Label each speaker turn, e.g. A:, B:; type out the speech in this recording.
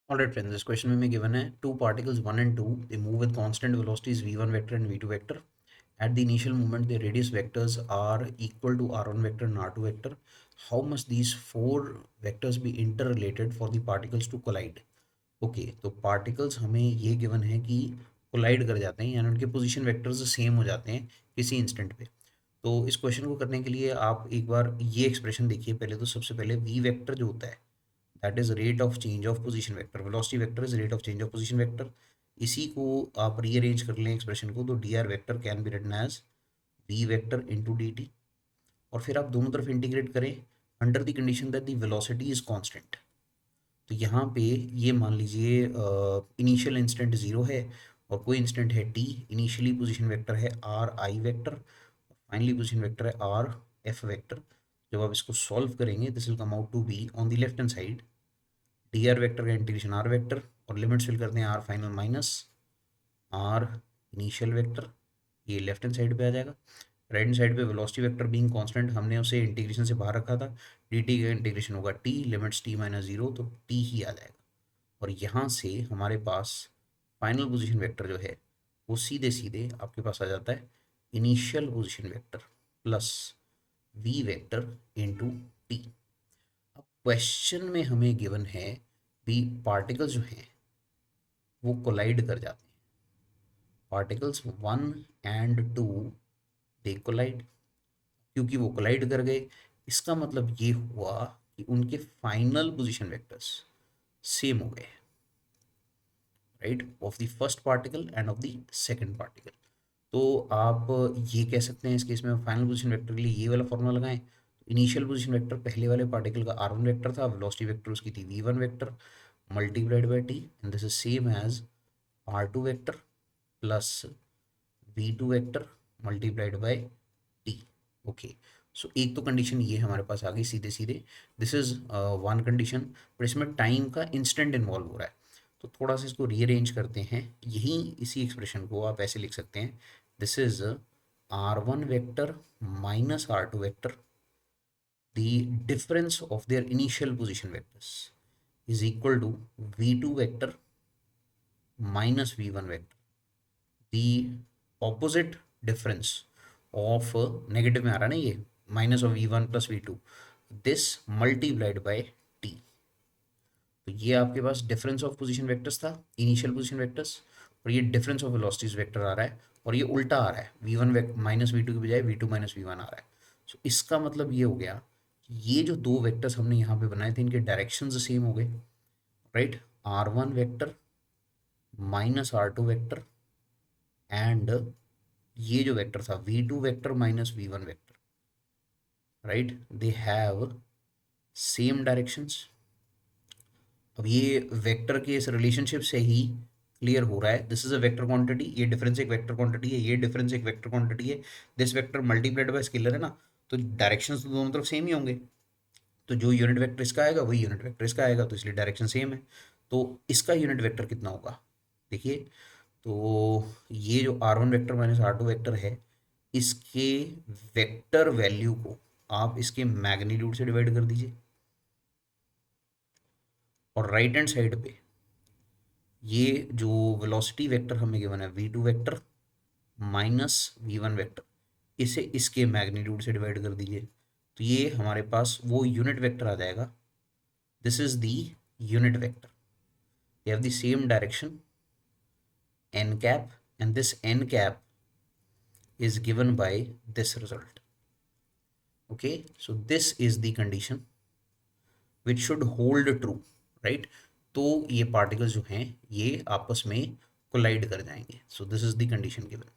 A: Alright friends, this question में given है two particles 1 and 2 they move with constant velocities v1 vector and v2 vector. At the initial moment their radius vectors are equal to r1 vector and r2 vector. How must these four vectors be interrelated for the particles to collide? Okay तो particles हमें ये given है कि collide कर जाते हैं यानी उनके पोजीशन वेक्टर्स सेम हो जाते हैं किसी इंस्टेंट पे। तो इस क्वेश्चन को करने के लिए आप एक बार ये एक्सप्रेशन देखिए पहले। तो सबसे पहले वी वेक्टर जो होता है that is rate of change of position vector, velocity vector is rate of change of position vector. इसी को आप रीअरेंज कर लें एक्सप्रेशन को तो d r vector can be written as v vector into d t, और फिर आप दोनों तरफ इंटीग्रेट करें under the condition that the velocity is constant. तो यहाँ पे ये मान लीजिए इनिशियल इंस्टेंट ज़ीरो है और कोई इंस्टेंट है टी। इनिशियली पोजीशन वेक्टर है r i vector, finally position vector है आर एफ वेक्टर। जब आप इसको सॉल्व करेंगे this will come out to be on the left hand side d r vector का इंटीग्रेशन आर वेक्टर, और limits fill करते हैं r final minus r initial vector, ये लेफ्ट हैंड साइड पे आ जाएगा। राइट हैंड साइड पे velocity vector being constant हमने उसे इंटीग्रेशन से बाहर रखा था, डी टी का इंटीग्रेशन होगा T limits T minus zero तो टी ही आ जाएगा। और यहाँ से हमारे पास फाइनल पोजीशन वेक्टर जो है वो सीधे सीधे आपके पास आ जाता है initial position vector plus v vector into t. अब क्वेश्चन में हमें गिवन है भी पार्टिकल्स जो हैं वो कोलाइड कर जाते हैं। Particles 1 and 2 they collide. क्योंकि वो कोलाइड कर गए इसका मतलब ये हुआ कि उनके फाइनल पोजीशन वेक्टर्स सेम हो गए, right, of the first particle end of the second particle. तो आप ये कह सकते हैं इस केस में फाइनल पोजीशन वेक्टर के लिए ये वाला फॉर्मूला लगाएं। तो इनिशियल पोजीशन वेक्टर पहले वाले पार्टिकल का r1 वेक्टर था, वेलोसिटी वेक्टर उसकी थी v1 vector multiplied by t and this is same as r2 vector plus v2 vector multiplied by t। Okay, so एक तो कंडीशन ये हमारे पास आ गई सीधे सीधे, दिस इज वन कंडीशन। पर इसमें टाइम का इंस्टेंट इन्वॉल्व हो रहा है तो थोड़ा सा इसको रीअरेंज करते हैं। यही इसी एक्सप्रेशन को आप ऐसे लिख सकते हैं, this is r1 vector minus r2 vector, the difference of their initial position vectors is equal to v2 vector minus v1 vector, the opposite difference of negative में आ रहा है ना ये minus of v1 plus v2, this multiplied by t। तो ये आपके पास डिफरेंस ऑफ पोजीशन वेक्टर्स था इनिशियल पोजीशन वेक्टर्स, और ये डिफरेंस ऑफ वेलोसिटीज वेक्टर आ रहा है और ये उल्टा आ रहा है v1 माइनस वी टू की बजाय v2 माइनस वी वन आ रहा है। सो इसका मतलब ये हो गया कि ये जो दो वेक्टर्स हमने यहाँ पे बनाए थे इनके डायरेक्शंस सेम हो गए, right. r1 vector minus r2 vector and ये जो वेक्टर था v2 vector minus v1 vector, right, they have same directions. अब ये वेक्टर के इस रिलेशनशिप से ही क्लियर हो रहा है, this is a vector quantity, ये डिफरेंस एक वेक्टर क्वांटिटी है, ये डिफरेंस एक वेक्टर क्वांटिटी है, this vector multiplied bye scalar है ना, तो डायरेक्शंस तो दोनों तरफ सेम ही होंगे। तो जो यूनिट वेक्टर इसका आएगा वही यूनिट वेक्टर इसका आएगा, तो इसलिए डायरेक्शन सेम है। तो इसका यूनिट वेक्टर कितना होगा देखिए, तो ये जो r1 vector minus r2 vector है इसके वेक्टर वैल्यू को आप इसके मैग्नीट्यूड से डिवाइड कर दीजिए, और राइट हैंड साइड पे ये जो वेलोसिटी वेक्टर हमें गिवन है v2 vector minus v1 vector, इसे इसके मैग्नीट्यूड से डिवाइड कर दीजिए। तो ये हमारे पास वो यूनिट वेक्टर आ जाएगा, this is the unit vector, they have the same direction n cap and this n cap is given by this result। okay, so this is the condition which should hold true, right। तो ये particles जो हैं ये आपस में collide कर जाएंगे, so this is the condition given.